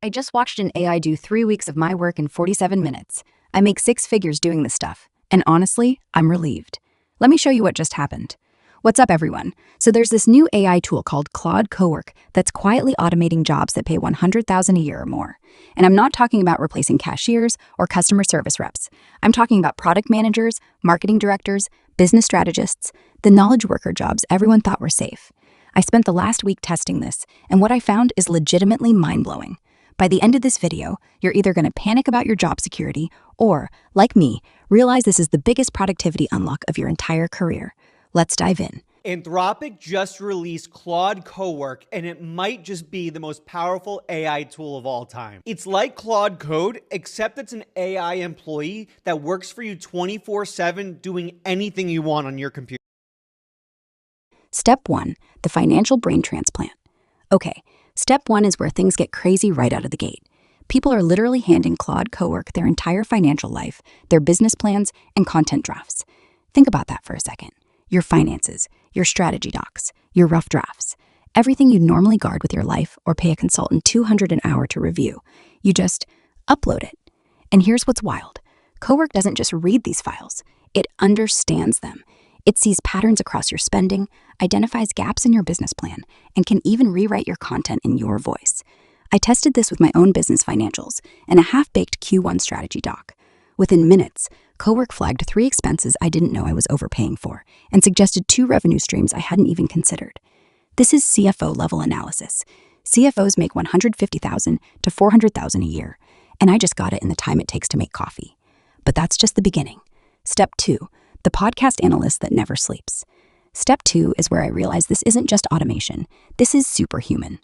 I just watched an AI do 3 weeks of my work in 47 minutes. I make six figures doing this stuff. And honestly, I'm relieved. Let me show you what just happened. What's up, everyone? So there's this new AI tool called Claude Cowork that's quietly automating jobs that pay $100,000 a year or more. And I'm not talking about replacing cashiers or customer service reps. I'm talking about product managers, marketing directors, business strategists, the knowledge worker jobs everyone thought were safe. I spent the last week testing this, and what I found is legitimately mind-blowing. By the end of this video, you're either going to panic about your job security or, like me, realize this is the biggest productivity unlock of your entire career. Let's dive in. Anthropic just released Claude Cowork, and it might just be the most powerful AI tool of all time. It's like Claude Code, except it's an AI employee that works for you 24/7, doing anything you want on your computer. Step 1, the financial brain transplant. Okay, step 1 is where things get crazy right out of the gate. People are literally handing Claude Cowork their entire financial life, their business plans, and content drafts. Think about that for a second. Your finances, your strategy docs, your rough drafts, everything you'd normally guard with your life or pay a consultant $200 an hour to review. You just upload it. And here's what's wild. Cowork doesn't just read these files, it understands them. It sees patterns across your spending, identifies gaps in your business plan, and can even rewrite your content in your voice. I tested this with my own business financials and a half-baked Q1 strategy doc. Within minutes, Cowork flagged 3 expenses I didn't know I was overpaying for and suggested 2 revenue streams I hadn't even considered. This is CFO-level analysis. CFOs make $150,000 to $400,000 a year, and I just got it in the time it takes to make coffee. But that's just the beginning. Step 2, the podcast analyst that never sleeps. Step 2 is where I realized this isn't just automation. This is superhuman.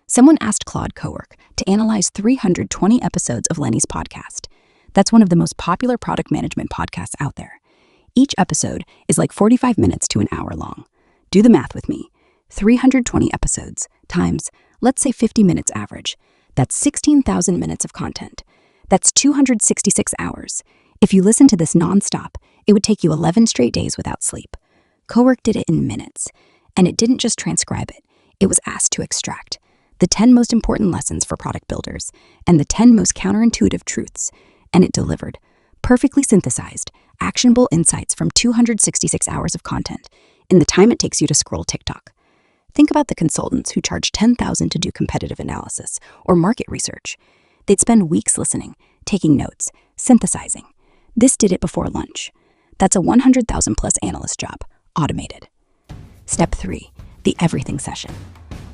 Someone asked Claude Cowork to analyze 320 episodes of Lenny's podcast. That's one of the most popular product management podcasts out there. Each episode is like 45 minutes to an hour long. Do the math with me. 320 episodes times, let's say 50 minutes average. That's 16,000 minutes of content. That's 266 hours. If you listen to this nonstop, it would take you 11 straight days without sleep. Cowork did it in minutes. And it didn't just transcribe it. It was asked to extract the 10 most important lessons for product builders and the 10 most counterintuitive truths. And it delivered perfectly synthesized, actionable insights from 266 hours of content in the time it takes you to scroll TikTok. Think about the consultants who charge $10,000 to do competitive analysis or market research. They'd spend weeks listening, taking notes, synthesizing. This did it before lunch. That's a 100,000 plus analyst job, automated. Step 3, the everything session.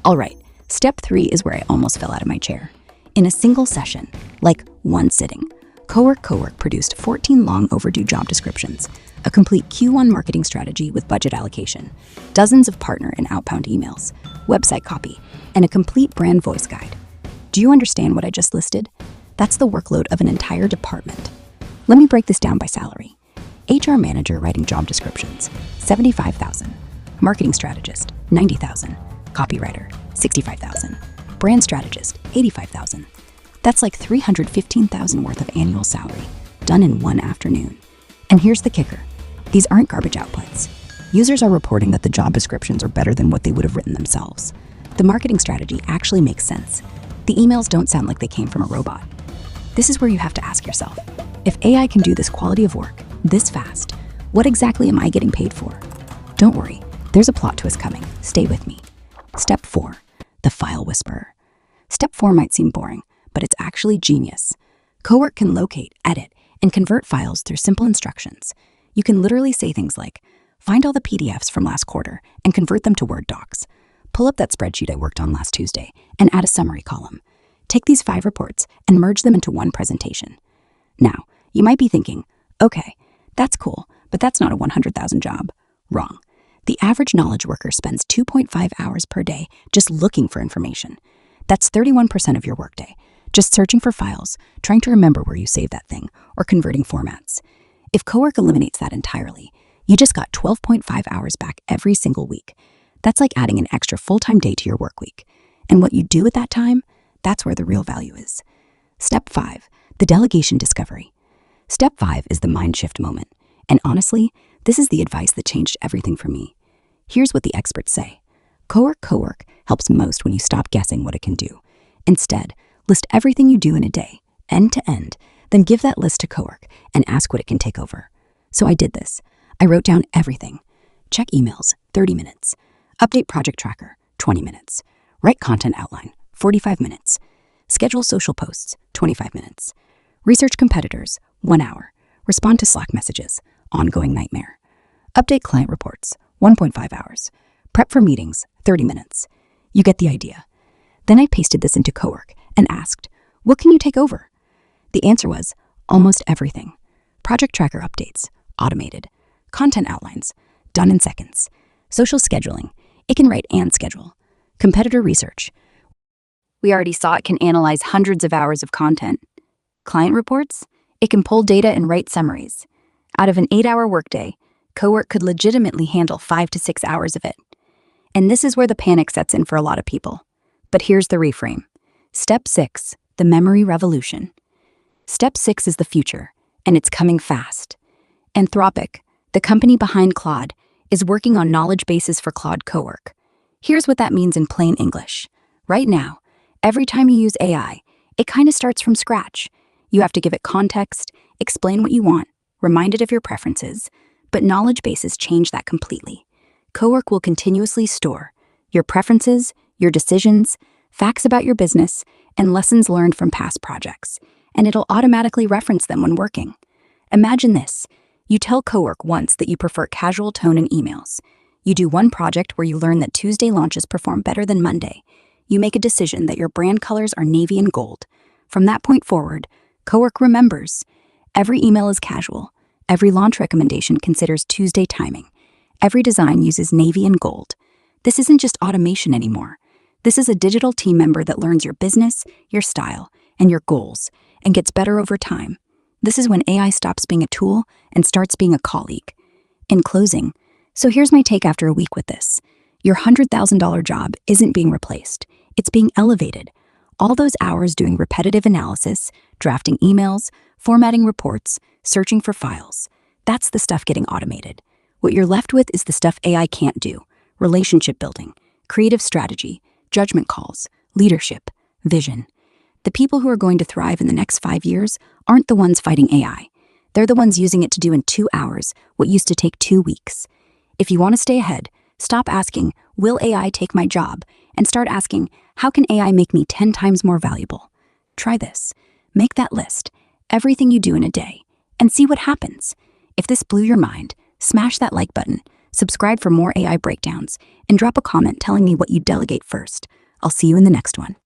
All right, step 3 is where I almost fell out of my chair. In a single session, like one sitting, Cowork produced 14 long overdue job descriptions, a complete Q1 marketing strategy with budget allocation, dozens of partner and outbound emails, website copy, and a complete brand voice guide. Do you understand what I just listed? That's the workload of an entire department. Let me break this down by salary. HR manager writing job descriptions, $75,000. Marketing strategist, $90,000. Copywriter, $65,000. Brand strategist, $85,000. That's like $315,000 worth of annual salary, done in one afternoon. And here's the kicker. These aren't garbage outputs. Users are reporting that the job descriptions are better than what they would have written themselves. The marketing strategy actually makes sense. The emails don't sound like they came from a robot. This is where you have to ask yourself, if AI can do this quality of work, this fast, what exactly am I getting paid for? Don't worry, there's a plot twist coming. Stay with me. Step 4, the file whisperer. Step 4 might seem boring, but it's actually genius. Cowork can locate, edit, and convert files through simple instructions. You can literally say things like, find all the PDFs from last quarter and convert them to Word docs. Pull up that spreadsheet I worked on last Tuesday and add a summary column. Take these 5 reports and merge them into one presentation. Now, you might be thinking, okay, that's cool, but that's not a 100,000 job. Wrong. The average knowledge worker spends 2.5 hours per day just looking for information. That's 31% of your workday. Just searching for files, trying to remember where you saved that thing, or converting formats. If Cowork eliminates that entirely, you just got 12.5 hours back every single week. That's like adding an extra full-time day to your work week. And what you do with that time, that's where the real value is. Step 5, the delegation discovery. Step 5 is the mind shift moment. And honestly, this is the advice that changed everything for me. Here's what the experts say. Cowork helps most when you stop guessing what it can do. Instead, List everything you do in a day, end to end, then give that list to Cowork and ask what it can take over. So I did this. I wrote down everything. Check emails, 30 minutes. Update project tracker, 20 minutes. Write content outline, 45 minutes. Schedule social posts, 25 minutes. Research competitors, 1 hour. Respond to Slack messages, ongoing nightmare. Update client reports, 1.5 hours. Prep for meetings, 30 minutes. You get the idea. Then I pasted this into Cowork and asked, what can you take over? The answer was almost everything. Project tracker updates, automated. Content outlines, done in seconds. Social scheduling, it can write and schedule. Competitor research. We already saw it can analyze hundreds of hours of content. Client reports, it can pull data and write summaries. Out of an 8-hour workday, Cowork could legitimately handle 5 to 6 hours of it. And this is where the panic sets in for a lot of people. But here's the reframe. Step 6, the memory revolution. Step 6 is the future, and it's coming fast. Anthropic, the company behind Claude, is working on knowledge bases for Claude Cowork. Here's what that means in plain English. Right now, every time you use AI, it kind of starts from scratch. You have to give it context, explain what you want, remind it of your preferences, but knowledge bases change that completely. Cowork will continuously store your preferences, your decisions, facts about your business, and lessons learned from past projects, and it'll automatically reference them when working. Imagine this. You tell Cowork once that you prefer casual tone in emails. You do one project where you learn that Tuesday launches perform better than Monday. You make a decision that your brand colors are navy and gold. From that point forward, Cowork remembers. Every email is casual. Every launch recommendation considers Tuesday timing. Every design uses navy and gold. This isn't just automation anymore. This is a digital team member that learns your business, your style, and your goals, and gets better over time. This is when AI stops being a tool and starts being a colleague. In closing, so here's my take after a week with this. Your $100,000 job isn't being replaced. It's being elevated. All those hours doing repetitive analysis, drafting emails, formatting reports, searching for files, that's the stuff getting automated. What you're left with is the stuff AI can't do. Relationship building, creative strategy, judgment calls, leadership, vision. The people who are going to thrive in the next 5 years aren't the ones fighting AI. They're the ones using it to do in 2 hours what used to take 2 weeks. If you want to stay ahead, stop asking, will AI take my job? And start asking, how can AI make me 10 times more valuable? Try this. Make that list, everything you do in a day, and see what happens. If this blew your mind, smash that like button, subscribe for more AI breakdowns, and drop a comment telling me what you delegate first. I'll see you in the next one.